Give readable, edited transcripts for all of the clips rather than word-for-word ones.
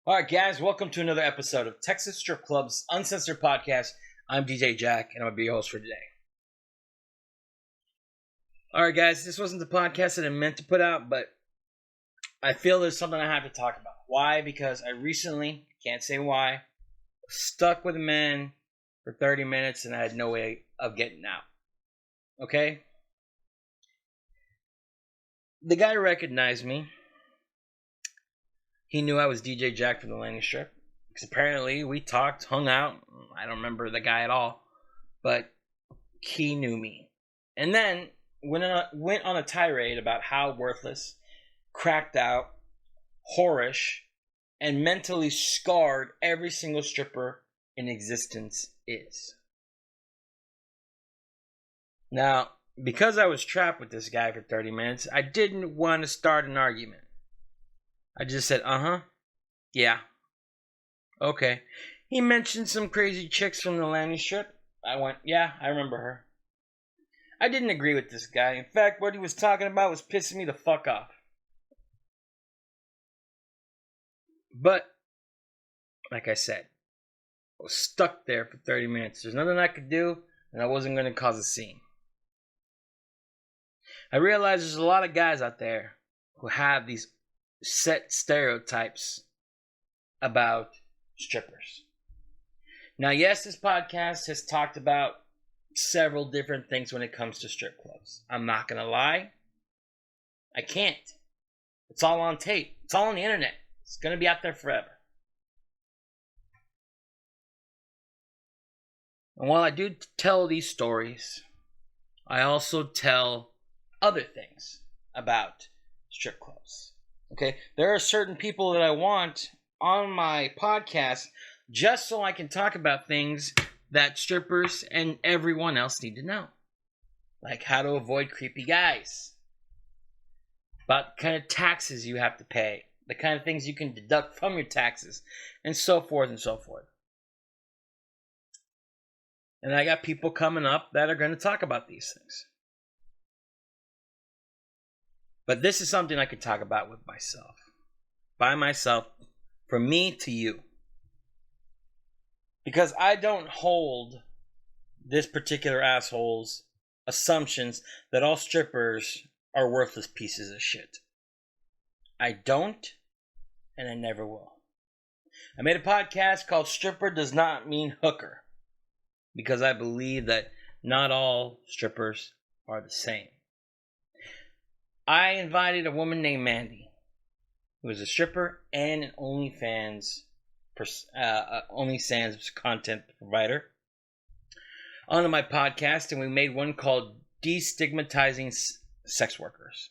All right, guys, welcome to another episode of Texas Strip Club's Uncensored podcast. I'm DJ Jack, and I'm going to be your host for today. All right, guys, this wasn't the podcast that I meant to put out, but I feel there's something I have to talk about. Why? Because I recently, can't say why, stuck with a man for 30 minutes, and I had no way of getting out. Okay? The guy recognized me. He knew I was DJ Jack from the landing strip. Because apparently we talked, hung out. I don't remember the guy at all. But he knew me. And then went on a tirade about how worthless, cracked out, whorish, and mentally scarred every single stripper in existence is. Now, because I was trapped with this guy for 30 minutes, I didn't want to start an argument. I just said, yeah, okay. He mentioned some crazy chicks from the landing strip. I went, yeah, I remember her. I didn't agree with this guy. In fact, what he was talking about was pissing me the fuck off. But, like I said, I was stuck there for 30 minutes. There's nothing I could do, and I wasn't going to cause a scene. I realize there's a lot of guys out there who have these set stereotypes about strippers. Now, yes, this podcast has talked about several different things when it comes to strip clubs. I'm not going to lie. I can't. It's all on tape. It's all on the internet. It's going to be out there forever. And while I do tell these stories, I also tell other things about strip clubs. Okay, there are certain people that I want on my podcast just so I can talk about things that strippers and everyone else need to know. Like how to avoid creepy guys. About the kind of taxes you have to pay. The kind of things you can deduct from your taxes. And so forth and so forth. And I got people coming up that are going to talk about these things. But this is something I could talk about with myself. By myself. From me to you. Because I don't hold this particular asshole's assumptions that all strippers are worthless pieces of shit. I don't, and I never will. I made a podcast called Stripper Does Not Mean Hooker. Because I believe that not all strippers are the same. I invited a woman named Mandy, who was a stripper and an OnlyFans content provider, onto my podcast, and we made one called Destigmatizing Sex Workers.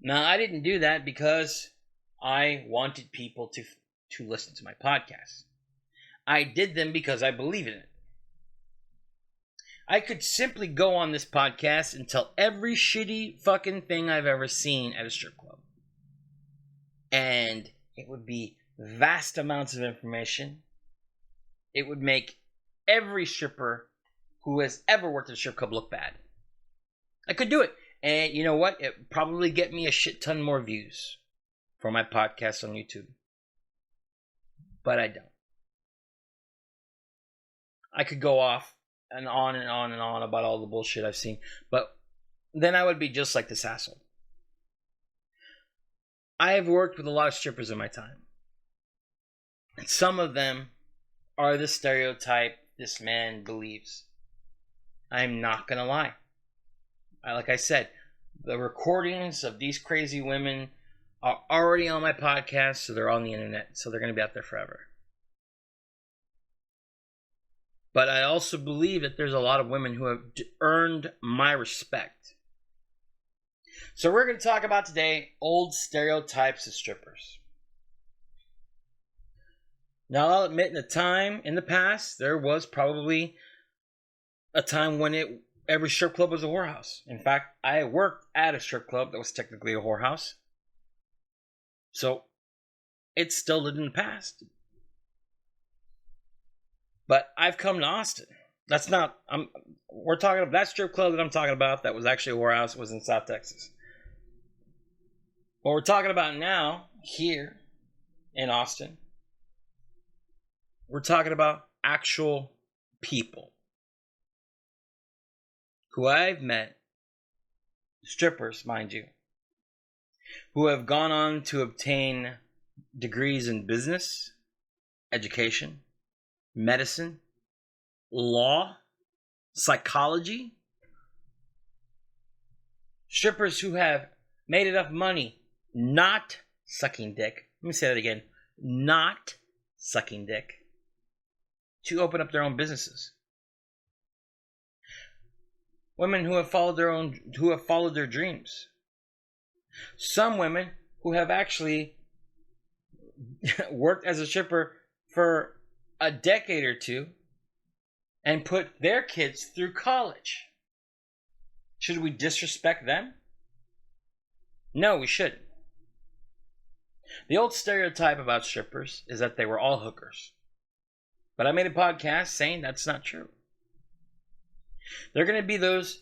Now, I didn't do that because I wanted people to listen to my podcast. I did them because I believe in it. I could simply go on this podcast and tell every shitty fucking thing I've ever seen at a strip club. And it would be vast amounts of information. It would make every stripper who has ever worked at a strip club look bad. I could do it. And you know what? It would probably get me a shit ton more views for my podcast on YouTube. But I don't. I could go off and on and on and on about all the bullshit I've seen. But then I would be just like this asshole. I have worked with a lot of strippers in my time. And some of them are the stereotype this man believes. I'm not going to lie. Like I said, the recordings of these crazy women are already on my podcast, so they're on the internet. So they're going to be out there forever. But I also believe that there's a lot of women who have earned my respect. So we're going to talk about today old stereotypes of strippers. Now I'll admit in the past, there was probably a time when every strip club was a whorehouse. In fact, I worked at a strip club that was technically a whorehouse. So it still lived in the past. But I've come to Austin. We're talking about that strip club that I'm talking about that was actually a whorehouse was in South Texas. What we're talking about now, here in Austin, we're talking about actual people who I've met, strippers, mind you, who have gone on to obtain degrees in business, education, medicine, law, psychology. Strippers who have made enough money not sucking dick. Let me say that again. Not sucking dick. To open up their own businesses. Women who have followed their dreams. Some women who have actually worked as a stripper for a decade or two and put their kids through college. Should we disrespect them? No, we shouldn't. The old stereotype about strippers is that they were all hookers. But I made a podcast saying that's not true. They're going to be those,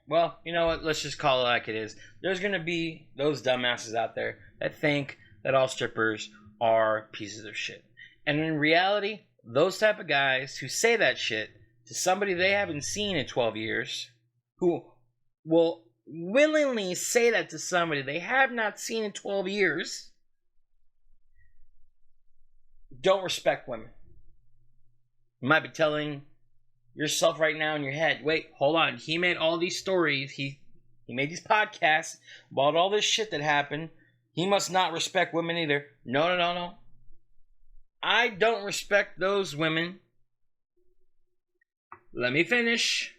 well, you know what? Let's just call it like it is. There's going to be those dumbasses out there that think that all strippers are pieces of shit. And in reality, those type of guys who say that shit to somebody they haven't seen in 12 years, who will willingly say that to somebody they have not seen in 12 years, don't respect women. You might be telling yourself right now in your head, wait, hold on. He made all these stories. He made these podcasts about all this shit that happened. He must not respect women either. No. I don't respect those women. Let me finish.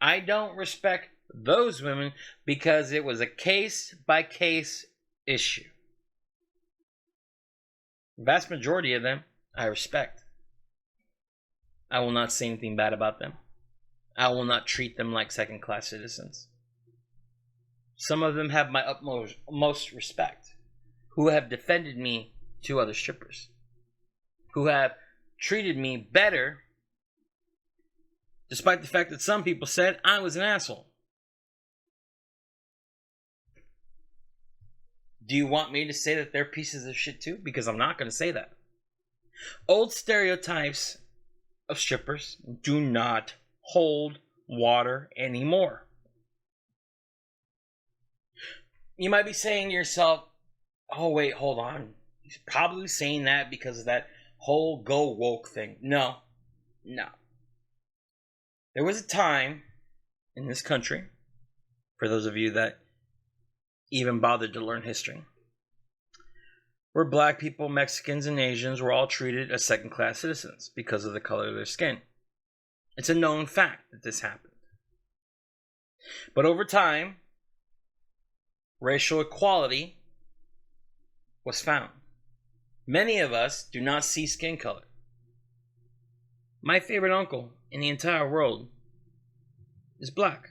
I don't respect those women because it was a case-by-case issue. The vast majority of them, I respect. I will not say anything bad about them. I will not treat them like second-class citizens. Some of them have my utmost respect, who have defended me to other strippers, who have treated me better, despite the fact that some people said I was an asshole. Do you want me to say that they're pieces of shit too? Because I'm not going to say that. Old stereotypes of strippers do not hold water anymore. You might be saying to yourself, oh wait, hold on. He's probably saying that because of that whole go woke thing. No. There was a time in this country, for those of you that even bothered to learn history, where black people, Mexicans, and Asians were all treated as second-class citizens because of the color of their skin. It's a known fact that this happened. But over time, racial equality was found. Many of us do not see skin color. My favorite uncle in the entire world is black.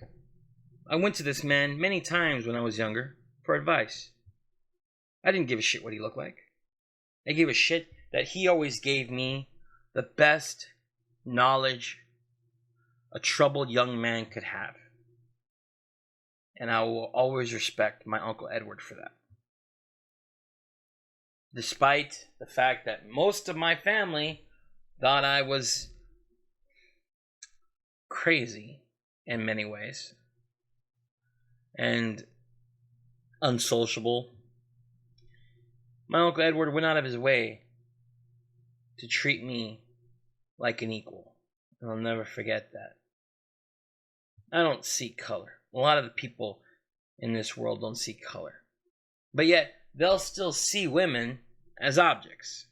I went to this man many times when I was younger for advice. I didn't give a shit what he looked like. I gave a shit that he always gave me the best knowledge a troubled young man could have. And I will always respect my Uncle Edward for that. Despite the fact that most of my family thought I was crazy in many ways and unsociable, my Uncle Edward went out of his way to treat me like an equal. And I'll never forget that. I don't see color. A lot of the people in this world don't see color. But yet, they'll still see women as objects.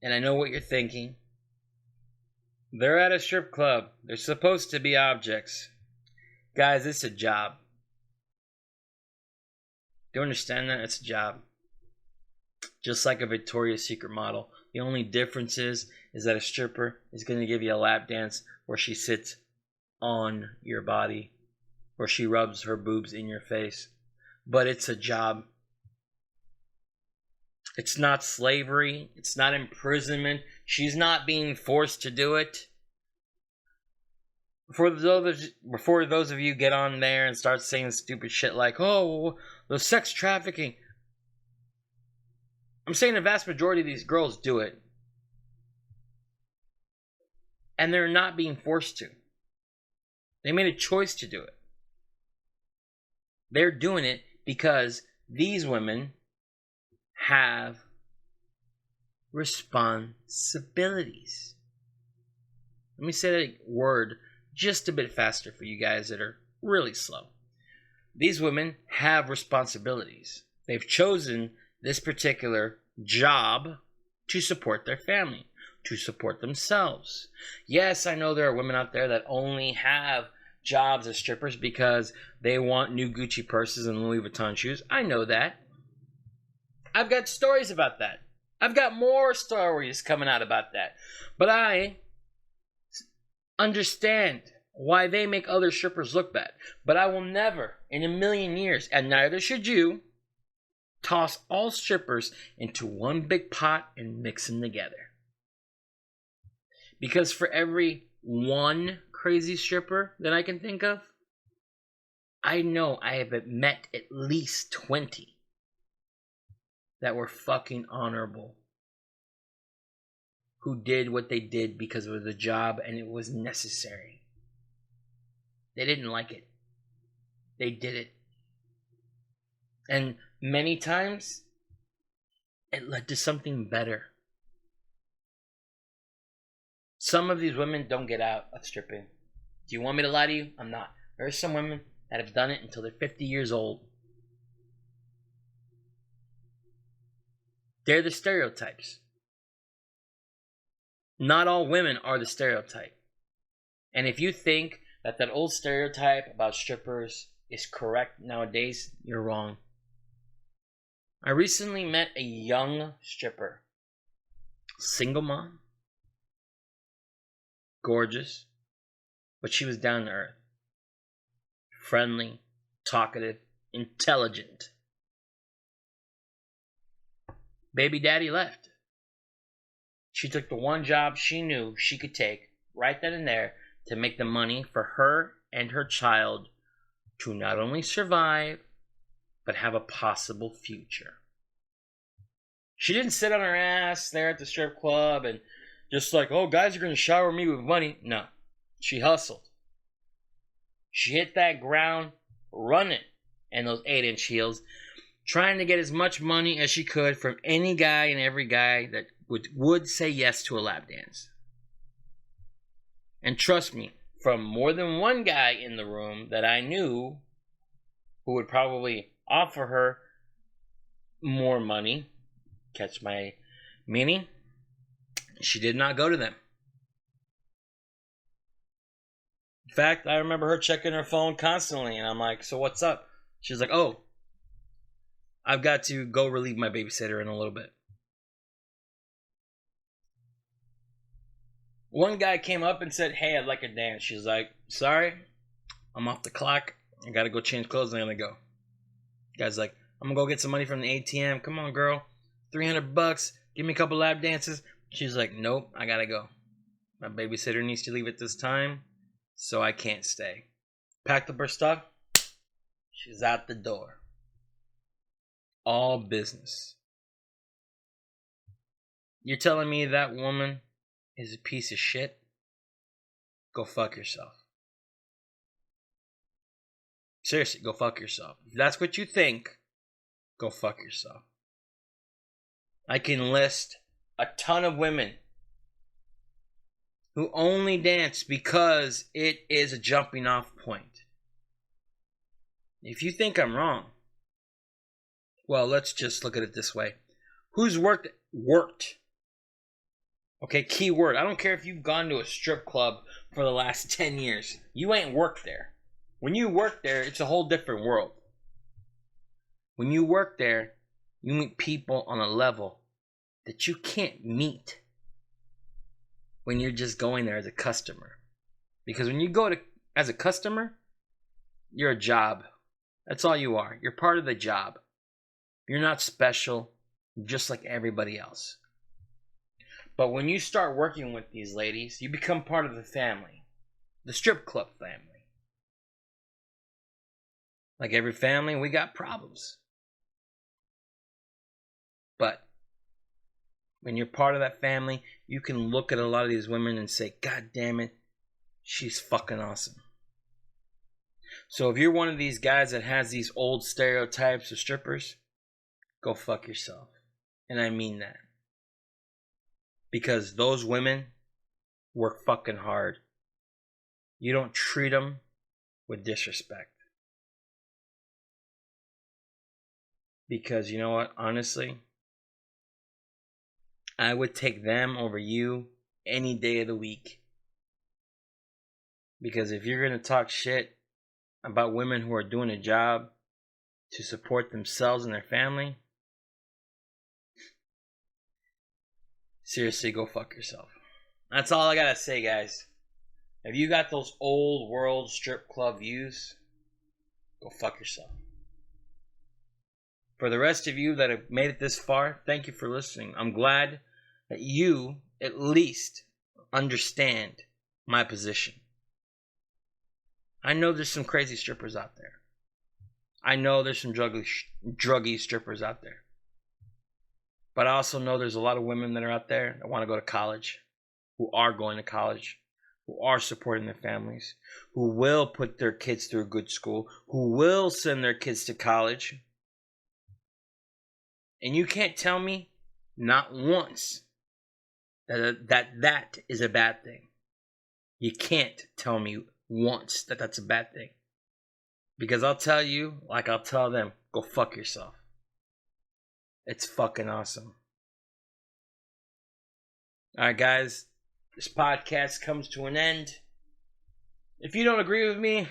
And I know what you're thinking. They're at a strip club. They're supposed to be objects. Guys, it's a job. Do you understand that? It's a job. Just like a Victoria's Secret model. The only difference is that a stripper is going to give you a lap dance where she sits on your body, where she rubs her boobs in your face. But it's a job. It's not slavery. It's not imprisonment. She's not being forced to do it. Before those of you get on there and start saying stupid shit like, oh, the sex trafficking. I'm saying the vast majority of these girls do it. And they're not being forced to. They made a choice to do it. They're doing it because these women have responsibilities. Let me say that word just a bit faster for you guys that are really slow. These women have responsibilities. They've chosen this particular job to support their family, to support themselves. Yes, I know there are women out there that only have jobs as strippers because they want new Gucci purses and Louis Vuitton shoes. I know that. I've got stories about that. I've got more stories coming out about that. But I understand why they make other strippers look bad. But I will never, in a million years, and neither should you, toss all strippers into one big pot and mix them together. Because for every one crazy stripper that I can think of, I know I have met at least 20 that were fucking honorable, who did what they did because it was a job and it was necessary. They didn't like it. They did it. And many times, it led to something better. Some of these women don't get out of stripping. Do you want me to lie to you? I'm not. There are some women that have done it until they're 50 years old. They're the stereotypes. Not all women are the stereotype. And if you think that old stereotype about strippers is correct nowadays, you're wrong. I recently met a young stripper. Single mom. Gorgeous. But she was down to earth. Friendly, talkative, intelligent. Baby daddy left. She took the one job she knew she could take right then and there to make the money for her and her child to not only survive, but have a possible future. She didn't sit on her ass there at the strip club and just like, oh, guys are going to shower me with money. No, she hustled. She hit that ground running in those 8-inch heels, trying to get as much money as she could from any guy and every guy that would say yes to a lap dance. And trust me, from more than one guy in the room that I knew who would probably offer her more money, catch my meaning, she did not go to them. In fact, I remember her checking her phone constantly, and I'm like, so what's up? She's like, oh, I've got to go relieve my babysitter in a little bit. One guy came up and said, hey, I'd like a dance. She's like, sorry, I'm off the clock. I gotta go change clothes and I'm gonna go. The guy's like, I'm gonna go get some money from the ATM. Come on, girl. $300. Give me a couple lap dances. She's like, nope, I gotta go. My babysitter needs to leave at this time, so I can't stay. Packed up her stuff. She's out the door. All business. You're telling me that woman is a piece of shit? Go fuck yourself. Seriously, go fuck yourself. If that's what you think, go fuck yourself. I can list a ton of women who only dance because it is a jumping off point. If you think I'm wrong, well, let's just look at it this way. Who's worked? Okay, key word. I don't care if you've gone to a strip club for the last 10 years. You ain't worked there. When you work there, it's a whole different world. When you work there, you meet people on a level that you can't meet when you're just going there as a customer. Because when you go to as a customer, you're a job. That's all you are. You're part of the job. You're not special, just like everybody else. But when you start working with these ladies, you become part of the family. the strip club family. Like every family, we got problems. But when you're part of that family, you can look at a lot of these women and say, God damn it, she's fucking awesome. So if you're one of these guys that has these old stereotypes of strippers, go fuck yourself. And I mean that. Because those women work fucking hard. You don't treat them with disrespect. Because you know what? Honestly, I would take them over you any day of the week. Because if you're going to talk shit about women who are doing a job to support themselves and their family, seriously, go fuck yourself. That's all I gotta say, guys. If you got those old world strip club views, go fuck yourself. For the rest of you that have made it this far, thank you for listening. I'm glad that you at least understand my position. I know there's some crazy strippers out there. I know there's some druggy strippers out there. But I also know there's a lot of women that are out there that want to go to college, who are going to college, who are supporting their families, who will put their kids through a good school, who will send their kids to college. And you can't tell me, not once, that is a bad thing. You can't tell me once that that's a bad thing. Because I'll tell you, like I'll tell them, go fuck yourself. It's fucking awesome. Alright, guys. This podcast comes to an end. If you don't agree with me,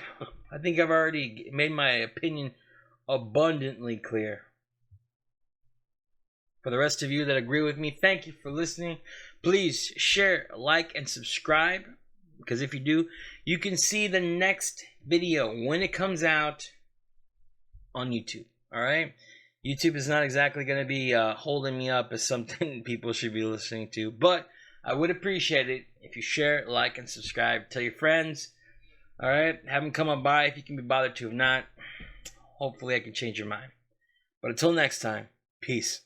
I think I've already made my opinion abundantly clear. For the rest of you that agree with me, thank you for listening. Please share, like, and subscribe. Because if you do, you can see the next video when it comes out on YouTube. Alright? YouTube is not exactly going to be holding me up as something people should be listening to. But I would appreciate it if you share, like, and subscribe. Tell your friends. Alright? Have them come on by if you can be bothered to. If not, hopefully I can change your mind. But until next time, peace.